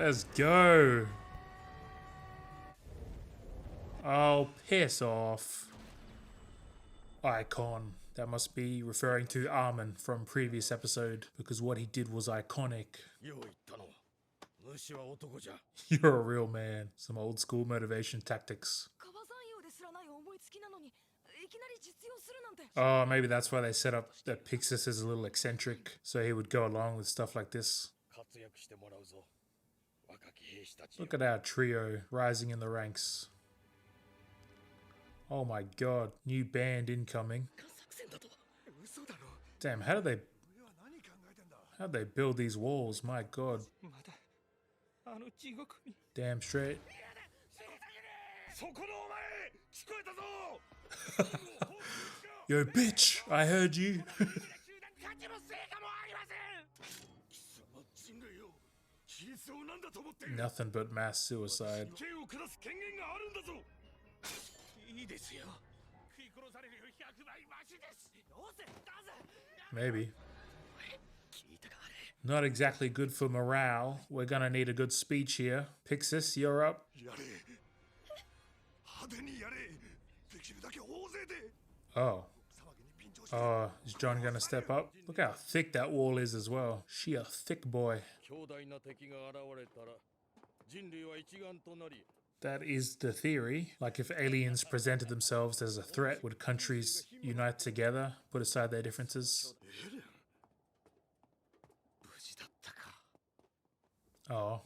Let's go. Oh, piss off. Icon. That must be referring to Armin from previous episode, because what he did was iconic. You're a real man. Some old school motivation tactics. Oh, maybe that's why they set up that Pixis is a little eccentric, so he would go along with stuff like this. Look at our trio rising in the ranks. Oh my god, new band incoming. Damn, how'd they build these walls? My god. Damn straight. Yo, bitch, I heard you. Nothing but mass suicide. Maybe. Not exactly good for morale. We're gonna need a good speech here. Pixis, you're up. Oh. Oh, is John gonna step up? Look how thick that wall is as well. She a thick boy. That is the theory. Like if aliens presented themselves as a threat, would countries unite together, put aside their differences? Oh.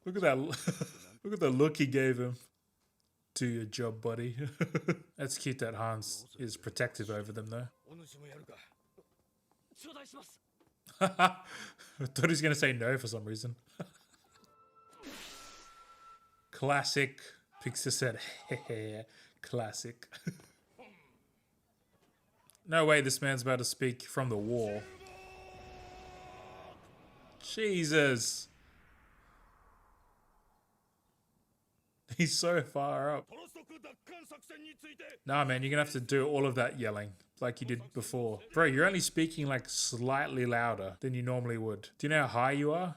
Look at that. Look at the look he gave him. Do your job, buddy. That's cute that Hans is protective over them, though. I thought he was going to say no for some reason. Classic. Pixis said, hehe. Classic. No way this man's about to speak from the wall. Jesus. He's so far up. Nah, man, you're gonna have to do all of that yelling like you did before. Bro, you're only speaking like slightly louder than you normally would. Do you know how high you are?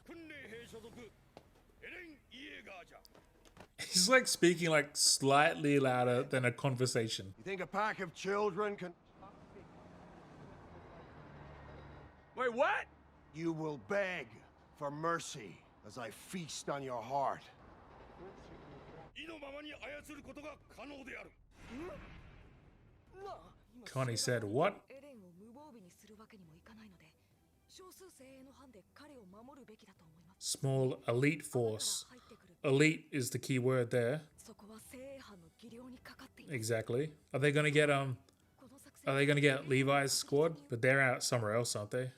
He's like speaking like slightly louder than a conversation. You think a pack of children can... Wait, what? You will beg for mercy as I feast on your heart. Connie said, what? Small elite force. Elite is the key word there. Exactly. Are they gonna get Levi's squad? But they're out somewhere else, aren't they?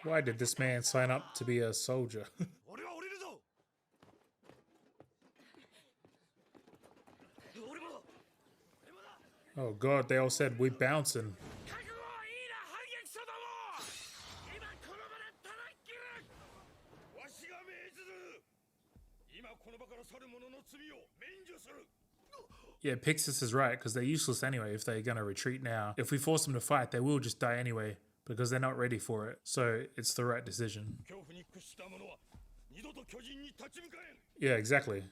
Why did this man sign up to be a soldier? Oh god, they all said we bouncing. Yeah, Pixis is right, because they're useless anyway if they're going to retreat now. If we force them to fight, they will just die anyway, because they're not ready for it. So it's the right decision. Yeah, exactly.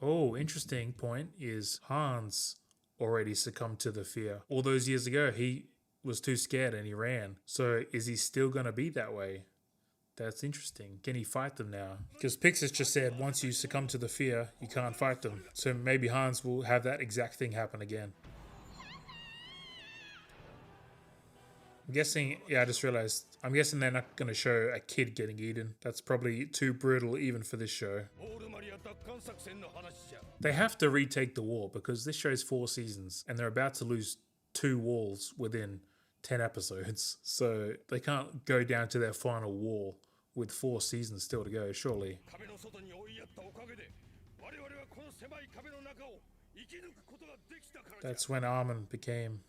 Oh, interesting point is Hans already succumbed to the fear. All those years ago, he was too scared and he ran. So is he still going to be that way? That's interesting. Can he fight them now? Because Pixis just said once you succumb to the fear, you can't fight them. So maybe Hans will have that exact thing happen again. I'm guessing, yeah, I just realized, I'm guessing they're not going to show a kid getting eaten. That's probably too brutal even for this show. They have to retake the wall because this show's 4 seasons and they're about to lose 2 walls within 10 episodes. So they can't go down to their final wall with 4 seasons still to go, surely. That's when Armin became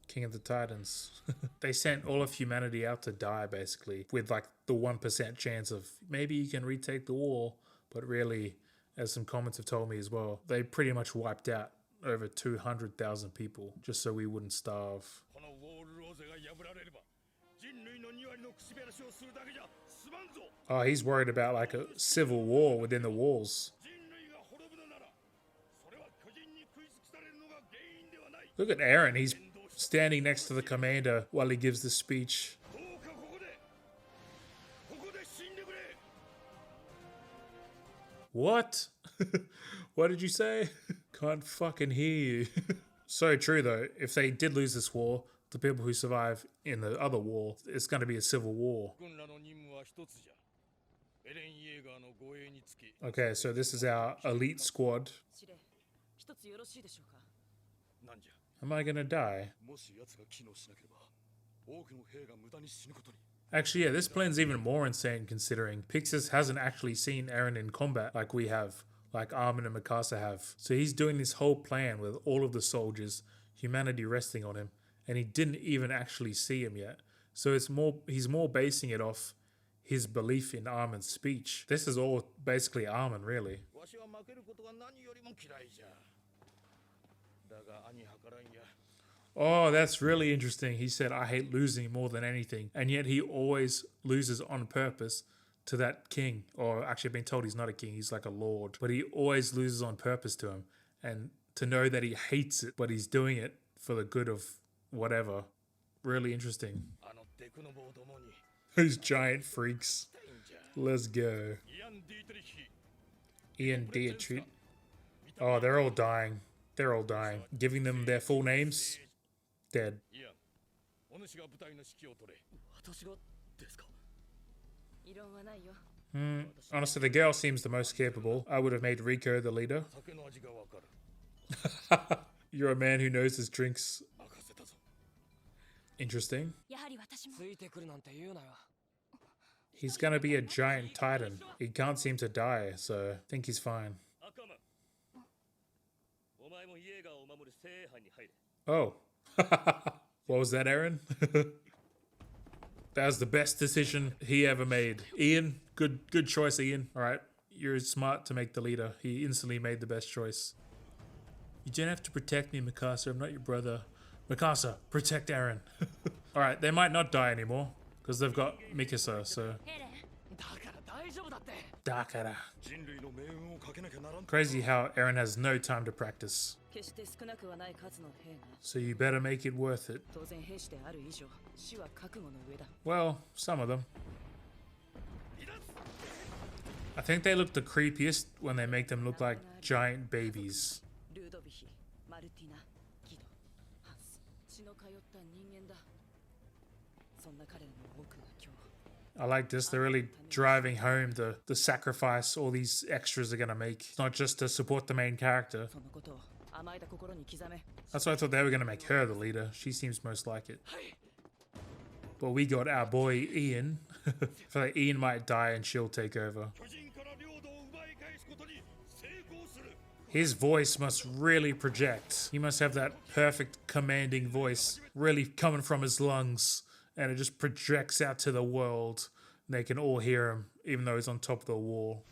King of the Titans. They sent all of humanity out to die, basically, with like the 1% chance of maybe you can retake the wall, but really as some comments have told me as well. They pretty much wiped out over 200,000 people just so we wouldn't starve. Oh, he's worried about like a civil war within the walls. Look at Eren, he's standing next to the commander while he gives the speech. What? What did you say? Can't fucking hear you. So true though, if they did lose this war, the people who survive in the other war, it's going to be a civil war. Okay, so this is our elite squad. Am I going to die? Actually, yeah, this plan's even more insane considering Pixis hasn't actually seen Eren in combat like we have, like Armin and Mikasa have. So he's doing this whole plan with all of the soldiers, humanity resting on him, and he didn't even actually see him yet. So he's more basing it off his belief in Armin's speech. This is all basically Armin, really. Oh, that's really interesting. He said, I hate losing more than anything. And yet he always loses on purpose to that king. Or actually, I've been told he's not a king. He's like a lord. But he always loses on purpose to him. And to know that he hates it, but he's doing it for the good of whatever. Really interesting. Those giant freaks. Let's go. Ian Dietrich. Oh, they're all dying. They're all dying. Giving them their full names. Dead. Honestly, the girl seems the most capable. I would have made Rico the leader. You're a man who knows his drinks. Interesting. He's gonna be a giant titan. He can't seem to die, so I think he's fine. Oh. What was that, Eren? That was the best decision he ever made. Ian, good choice, Ian. Alright, you're smart to make the leader. He instantly made the best choice. You don't have to protect me, Mikasa. I'm not your brother. Mikasa, protect Eren. Alright, they might not die anymore, because they've got Mikasa, so... Dakara. Crazy how Eren has no time to practice. So you better make it worth it. Well, some of them. I think they look the creepiest when they make them look like giant babies. I like this. They're really driving home the sacrifice all these extras are going to make. It's not just to support the main character. That's why I thought they were going to make her the leader. She seems most like it. But we got our boy Ian. I feel like Ian might die and she'll take over. His voice must really project. He must have that perfect commanding voice really coming from his lungs. And it just projects out to the world. They can all hear him, even though he's on top of the wall.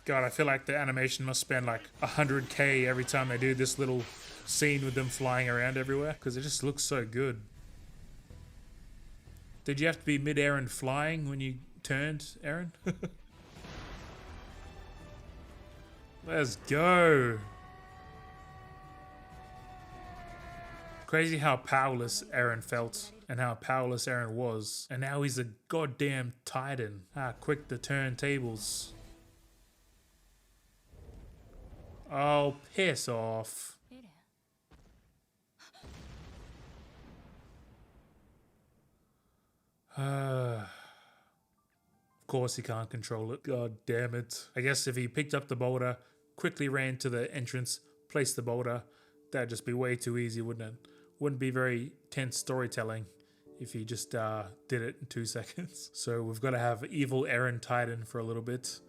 God, I feel like the animation must spend like 100K every time they do this little scene with them flying around everywhere. Because it just looks so good. Did you have to be mid-air and flying when you turned, Eren? Let's go. Crazy how powerless Eren felt and how powerless Eren was. And now he's a goddamn titan. Ah, quick the turntables. Oh, piss off. Of course he can't control it. God damn it. I guess if he picked up the boulder, quickly ran to the entrance, placed the boulder, that'd just be way too easy, wouldn't it? Wouldn't be very tense storytelling if he just did it in 2 seconds. So we've got to have evil Eren Titan for a little bit.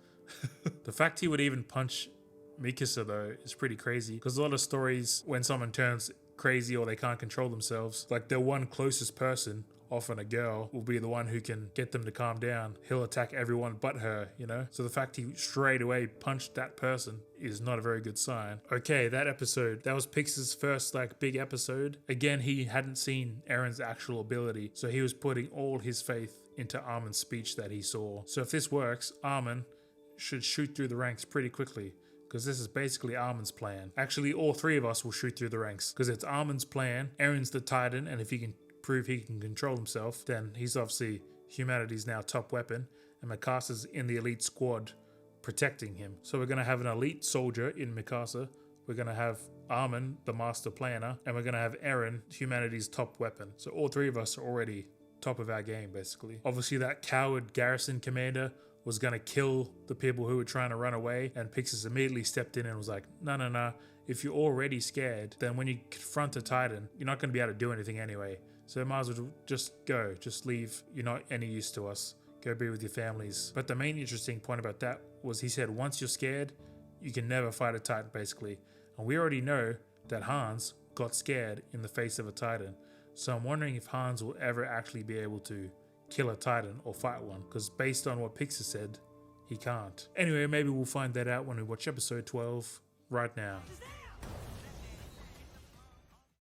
The fact he would even punch Mikasa though is pretty crazy, because a lot of stories when someone turns crazy or they can't control themselves, like their one closest person often a girl, will be the one who can get them to calm down. He'll attack everyone but her, you know? So the fact he straight away punched that person is not a very good sign. Okay, that episode, that was Pixis' first like big episode. Again, he hadn't seen Eren's actual ability, so he was putting all his faith into Armin's speech that he saw. So if this works, Armin should shoot through the ranks pretty quickly, because this is basically Armin's plan. Actually, all three of us will shoot through the ranks, because it's Armin's plan. Eren's the Titan, and if he can prove he can control himself, then he's obviously humanity's now top weapon, and Mikasa's in the elite squad protecting him. So we're going to have an elite soldier in Mikasa, we're going to have Armin, the master planner, and we're going to have Eren, humanity's top weapon. So all three of us are already top of our game, basically. Obviously, that coward garrison commander was going to kill the people who were trying to run away, and Pixis immediately stepped in and was like, no, if you're already scared, then when you confront a Titan, you're not going to be able to do anything anyway. So might as well just go, just leave, you're not any use to us. Go be with your families. But the main interesting point about that was he said once you're scared, you can never fight a Titan, basically. And we already know that Hans got scared in the face of a Titan. So I'm wondering if Hans will ever actually be able to kill a Titan or fight one, because based on what Pixis said, he can't. Anyway, maybe we'll find that out when we watch episode 12 right now.